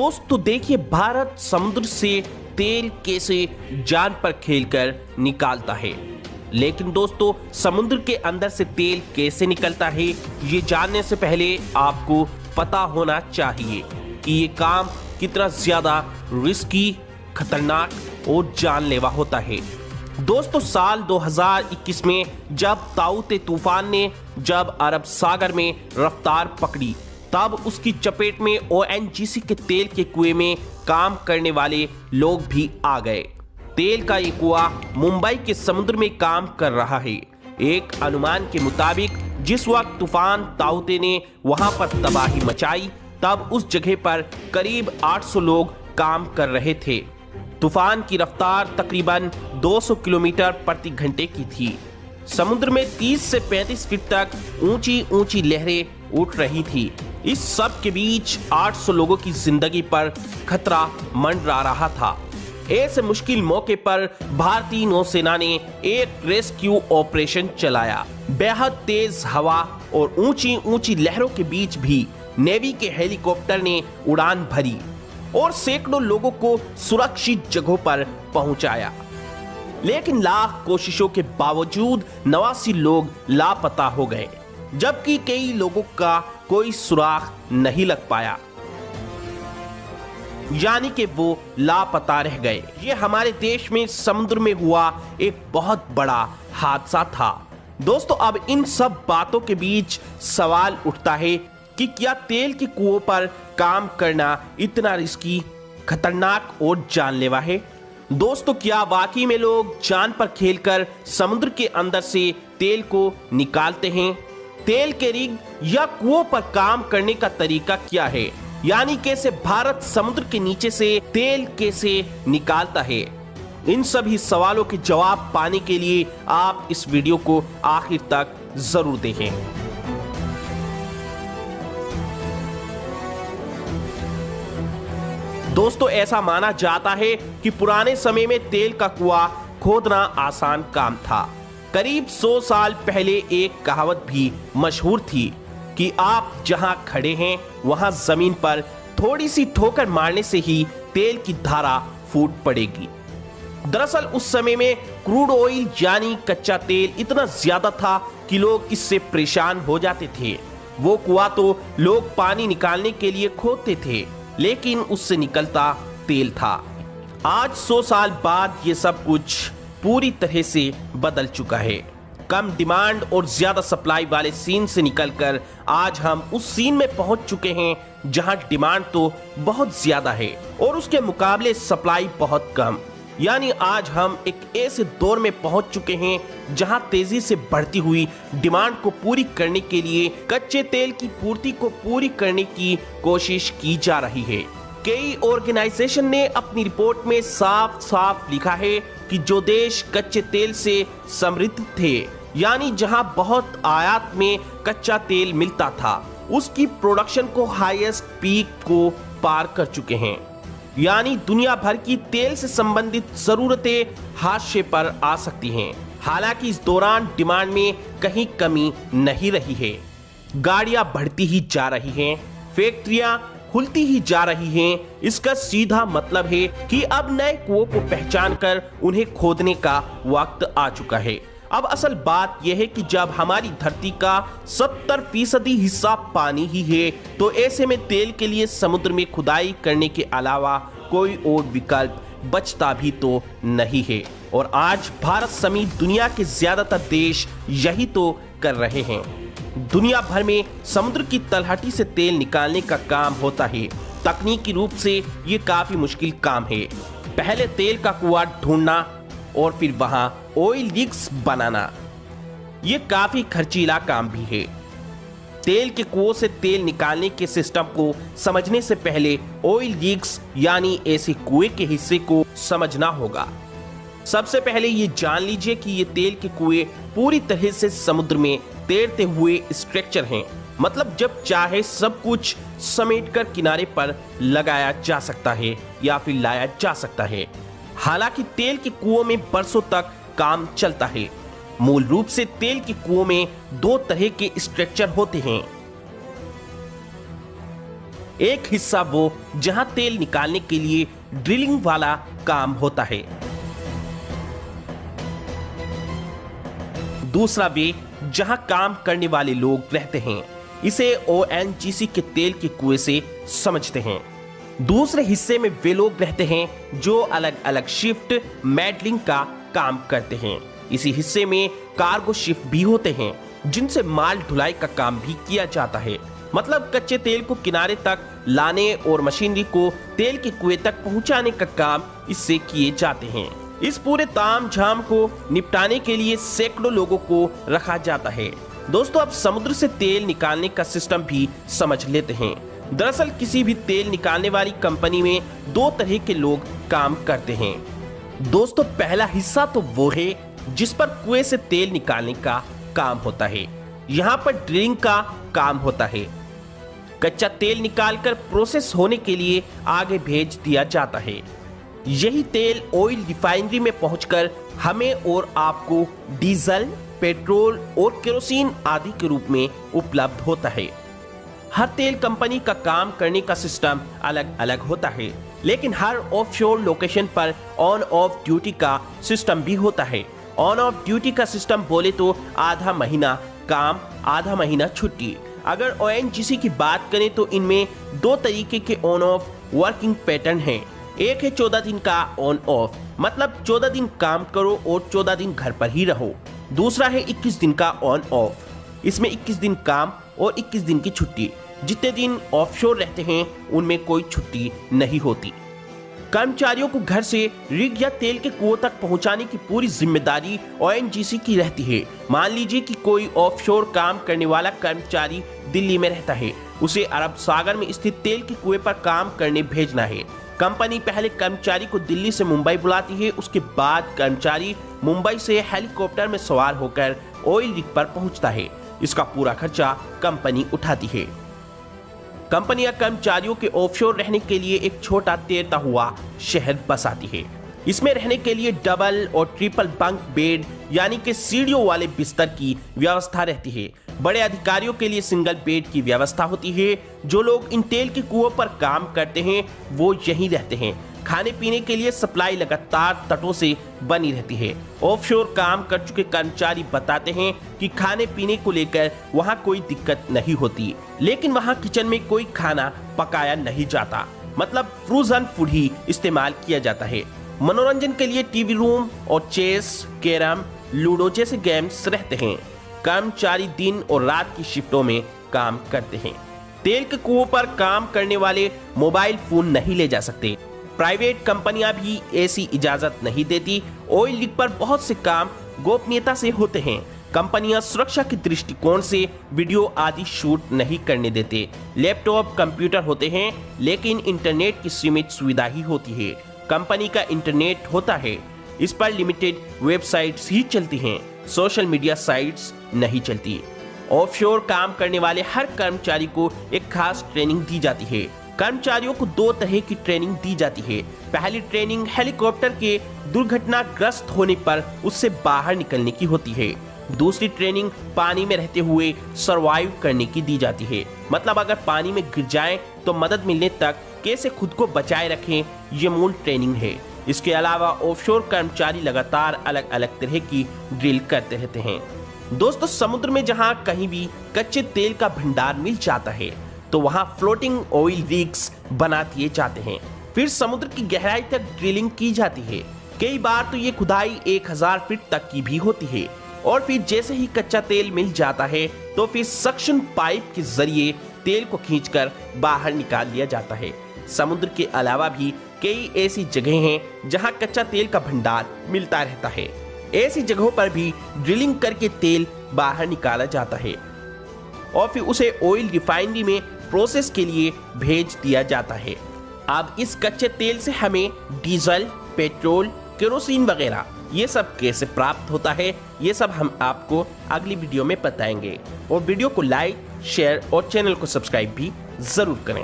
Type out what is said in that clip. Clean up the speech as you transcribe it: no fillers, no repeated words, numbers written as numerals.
दोस्तों देखिए, भारत समुद्र से तेल कैसे जान पर खेलकर निकालता है। लेकिन दोस्तों, समुद्र के अंदर से तेल कैसे निकलता है, ये जानने से पहले आपको पता होना चाहिए कि ये काम कितना ज्यादा रिस्की, खतरनाक और जानलेवा होता है। दोस्तों, साल 2021 में जब ताऊते तूफान ने जब अरब सागर में रफ्तार पकड़ी, तब उसकी चपेट में ओएनजीसी के तेल के कुएं में काम करने वाले लोग भी आ गए। तेल का ये कुआं मुंबई के समुद्र में काम कर रहा है। एक अनुमान के मुताबिक जिस वक्त तूफान ताऊते ने वहां पर तबाही मचाई, तब उस जगह पर करीब 800 लोग काम कर रहे थे। तूफान की रफ्तार तकरीबन 200 किलोमीटर प्रति घंटे की थी। समुद्र में 30 से 35 फीट तक ऊंची ऊंची लहरें उठ रही थी। इस सब के बीच 800 लोगों की जिंदगी पर खतरा मंडरा रहा था। ऐसे मुश्किल मौके पर भारतीय नौसेना ने एक रेस्क्यू ऑपरेशन चलाया। बेहद तेज हवा और ऊंची ऊंची लहरों के बीच भी नेवी के हेलीकॉप्टर ने उड़ान भरी और सैकड़ों लोगों को सुरक्षित जगहों पर पहुंचाया। लेकिन लाख कोशिशों के बावजूद 89 लोग लापता हो गए, जबकि कई लोगों का कोई सुराग नहीं लग पाया, यानी कि वो लापता रह गए। ये हमारे देश में समुद्र में हुआ एक बहुत बड़ा हादसा था। दोस्तों, अब इन सब बातों के बीच सवाल उठता है कि क्या तेल के कुओं पर काम करना इतना रिस्की, खतरनाक और जानलेवा है? दोस्तों, क्या वाकई में लोग जान पर खेलकर समुद्र के अंदर से तेल को निकालते हैं? तेल के रिग या कुओं पर काम करने का तरीका क्या है? यानी कैसे भारत समुद्र के नीचे से तेल कैसे निकालता है? इन सभी सवालों के जवाब पाने के लिए आप इस वीडियो को आखिर तक जरूर देखें। दोस्तों, ऐसा माना जाता है कि पुराने समय में तेल का कुआं खोदना आसान काम था। करीब 100 साल पहले एक कहावत भी मशहूर थी कि आप जहां खड़े हैं वहां जमीन पर थोड़ी सी ठोकर मारने से ही तेल की धारा फूट पड़ेगी। दरअसल उस समय में क्रूड ऑयल यानी कच्चा तेल इतना ज्यादा था कि लोग इससे परेशान हो जाते थे। वो कुआं तो लोग पानी निकालने के लिए खोदते थे, लेकिन उससे निकलता तेल था। आज 100 साल बाद ये सब कुछ पूरी तरह से बदल चुका है। कम डिमांड और ज्यादा सप्लाई वाले सीन से निकलकर आज हम उस सीन में पहुंच चुके हैं जहां डिमांड तो बहुत ज्यादा है और उसके मुकाबले सप्लाई बहुत कम। यानी आज हम एक ऐसे दौर में पहुंच चुके हैं जहां तेजी से बढ़ती हुई डिमांड को पूरी करने के लिए कच्चे तेल की पूर्ति को पूरी करने की कोशिश की जा रही है। कई ऑर्गेनाइजेशन ने अपनी रिपोर्ट में साफ साफ लिखा है कि जो देश कच्चे तेल से समृद्ध थे, यानी जहां बहुत आयात में कच्चा तेल मिलता था, उसकी प्रोडक्शन को हाईएस्ट पीक को पार कर चुके हैं। यानी दुनिया भर की तेल से संबंधित जरूरतें हाशिए पर आ सकती हैं। हालांकि इस दौरान डिमांड में कहीं कमी नहीं रही है। गाड़ियां बढ़ती ही जा रही हैं, फैक्ट्रियां खुलती ही जा रही हैं। इसका सीधा मतलब है कि अब नए कुओं को पहचान कर उन्हें खोदने का वक्त आ चुका है। अब असल बात यह है कि जब हमारी धरती का 70% हिस्सा पानी ही है, तो ऐसे में तेल के लिए समुद्र में खुदाई करने के अलावा कोई और विकल्प बचता भी तो नहीं है। और आज भारत समेत दुनिया के ज्यादातर देश यही तो कर रहे हैं। दुनिया भर में समुद्र की तलहटी से तेल निकालने का काम होता है। तकनीकी रूप से ये काफी मुश्किल काम है। पहले तेल का कुआं ढूंढना और फिर वहां ऑयल रिग्स बनाना, ये काफी खर्चीला काम भी है। तेल के कुओं से तेल निकालने के सिस्टम को समझने से पहले ऑयल रिग्स यानी ऐसे कुएं के हिस्से को समझना होगा। सबसे पहले ये जान लीजिए कि ये तेल के कुएं पूरी तरह से समुद्र में तैरते हुए स्ट्रक्चर हैं। मतलब जब चाहे सब कुछ समेटकर किनारे पर लगाया जा सकता है या फिर लाया जा सकता है। हालांकि तेल के कुओं में बरसों तक काम चलता है। मूल रूप से तेल के कुओं में दो तरह के स्ट्रक्चर होते हैं। एक हिस्सा वो जहां तेल निकालने के लिए ड्रिलिंग वाला काम होता है, दूसरा वे जहां काम करने वाले लोग रहते हैं। इसे ओएनजीसी के तेल के कुएं से समझते हैं। दूसरे हिस्से में वे लोग रहते हैं जो अलग अलग शिफ्ट मैडलिंग का काम करते हैं। इसी हिस्से में कार्गो शिफ्ट भी होते हैं जिनसे माल ढुलाई का काम भी किया जाता है। मतलब कच्चे तेल को किनारे तक लाने और मशीनरी को तेल के कुएं तक पहुंचाने का काम इससे किए जाते हैं। इस पूरे तामझाम को निपटाने के लिए सैकड़ों लोगों को रखा जाता है। दोस्तों, अब समुद्र से तेल निकालने का सिस्टम भी समझ लेते हैं। दरअसल किसी भी तेल निकालने वाली कंपनी में दो तरह के लोग काम करते हैं। दोस्तों, पहला हिस्सा तो वो है जिस पर कुएं से तेल निकालने का काम होता है। यहाँ पर ड्रिलिंग का काम होता है। कच्चा तेल निकालकर प्रोसेस होने के लिए आगे भेज दिया जाता है। यही तेल ऑयल रिफाइनरी में पहुंचकर हमें और आपको डीजल, पेट्रोल और केरोसिन आदि के रूप में उपलब्ध होता है। हर तेल कंपनी का काम करने का सिस्टम अलग अलग होता है, लेकिन हर ऑफशोर लोकेशन पर ऑन ऑफ ड्यूटी का सिस्टम भी होता है। ऑन ऑफ ड्यूटी का सिस्टम बोले तो आधा महीना काम, आधा महीना छुट्टी। अगर ओएनजीसी की बात करें तो इनमें दो तरीके के ऑन ऑफ वर्किंग पैटर्न हैं। एक है 14 दिन का ऑन ऑफ, मतलब 14 दिन काम करो और 14 दिन घर पर ही रहो। दूसरा है 21 दिन का ऑन ऑफ। इसमें 21 दिन काम और 21 दिन की छुट्टी। जितने दिन ऑफशोर रहते हैं उनमें कोई छुट्टी नहीं होती। कर्मचारियों को घर से रिग या तेल के कुओं तक पहुंचाने की पूरी जिम्मेदारी ओएनजीसी की रहती है। मान लीजिए कि कोई ऑफशोर काम करने वाला कर्मचारी दिल्ली में रहता है, उसे अरब सागर में स्थित तेल के कुएं पर काम करने भेजना है। कंपनी पहले कर्मचारी को दिल्ली से मुंबई बुलाती है। उसके बाद कर्मचारी मुंबई से हेलीकॉप्टर में सवार होकर ऑयल रिग पर पहुंचता है। इसका पूरा खर्चा कंपनी उठाती है। कंपनियां कर्मचारियों के ऑफशोर रहने के लिए एक छोटा तैरता हुआ शहर बसाती है। इसमें रहने के लिए डबल और ट्रिपल बंक बेड यानी कि सीढ़ियों वाले बिस्तर की व्यवस्था रहती है। बड़े अधिकारियों के लिए सिंगल बेड की व्यवस्था होती है। जो लोग इन तेल के कुओं पर काम करते हैं वो यहीं रहते हैं। खाने पीने के लिए सप्लाई लगातार तटों से बनी रहती है। ऑफशोर काम कर चुके कर्मचारी बताते हैं कि खाने पीने को लेकर वहां कोई दिक्कत नहीं होती, लेकिन वहां किचन में कोई खाना पकाया नहीं जाता। मतलब फ्रोजन फूड ही इस्तेमाल किया जाता है। मनोरंजन के लिए टीवी रूम और चेस, कैरम, लूडो जैसे गेम्स रहते हैं। कर्मचारी दिन और रात की शिफ्टों में काम करते हैं। तेल के कुओं पर काम करने वाले मोबाइल फोन नहीं ले जा सकते। प्राइवेट कंपनियां भी ऐसी इजाजत नहीं देती। ऑयल रिग पर बहुत से काम गोपनीयता से होते हैं। कंपनियां सुरक्षा के दृष्टिकोण से वीडियो आदि शूट नहीं करने देते। लैपटॉप, कंप्यूटर होते हैं, लेकिन इंटरनेट की सीमित सुविधा ही होती है। कंपनी का इंटरनेट होता है, इस पर लिमिटेड वेबसाइट्स ही चलती हैं। सोशल मीडिया साइट्स नहीं चलती। ऑफशोर काम करने वाले हर कर्मचारी को एक खास ट्रेनिंग दी जाती है। कर्मचारियों को दो तरह की ट्रेनिंग दी जाती है। पहली ट्रेनिंग हेलीकॉप्टर के दुर्घटनाग्रस्त होने पर उससे बाहर निकलने की होती है। दूसरी ट्रेनिंग पानी में रहते हुए सरवाइव करने की दी जाती है। मतलब अगर पानी में गिर जाएं तो मदद मिलने तक कैसे खुद को बचाए रखें, ये मूल ट्रेनिंग है। इसके अलावा ऑफशोर कर्मचारी लगातार अलग अलग तरह की ड्रिल करते रहते हैं। दोस्तों, समुद्र में जहां कहीं भी कच्चे तेल का भंडार मिल जाता है तो वहां फ्लोटिंग ऑयल रिग्स बना दिए जाते हैं। फिर समुद्र की गहराई तक ड्रिलिंग की जाती है। कई बार तो ये खुदाई 1000 फीट तक की भी होती है। और फिर जैसे ही कच्चा तेल मिल जाता है तो फिर सक्शन पाइप के जरिए तेल को खींचकर बाहर निकाल लिया जाता है। समुद्र के अलावा भी कई ऐसी जगह हैं जहां कच्चा तेल का भंडार मिलता रहता है। ऐसी जगहों पर भी ड्रिलिंग करके तेल बाहर निकाला जाता है और फिर उसे ऑयल रिफाइनरी में प्रोसेस के लिए भेज दिया जाता है। अब इस कच्चे तेल से हमें डीजल, पेट्रोल, केरोसिन वगैरह ये सब कैसे प्राप्त होता है, ये सब हम आपको अगली वीडियो में बताएंगे। और वीडियो को लाइक, शेयर और चैनल को सब्सक्राइब भी जरूर करें।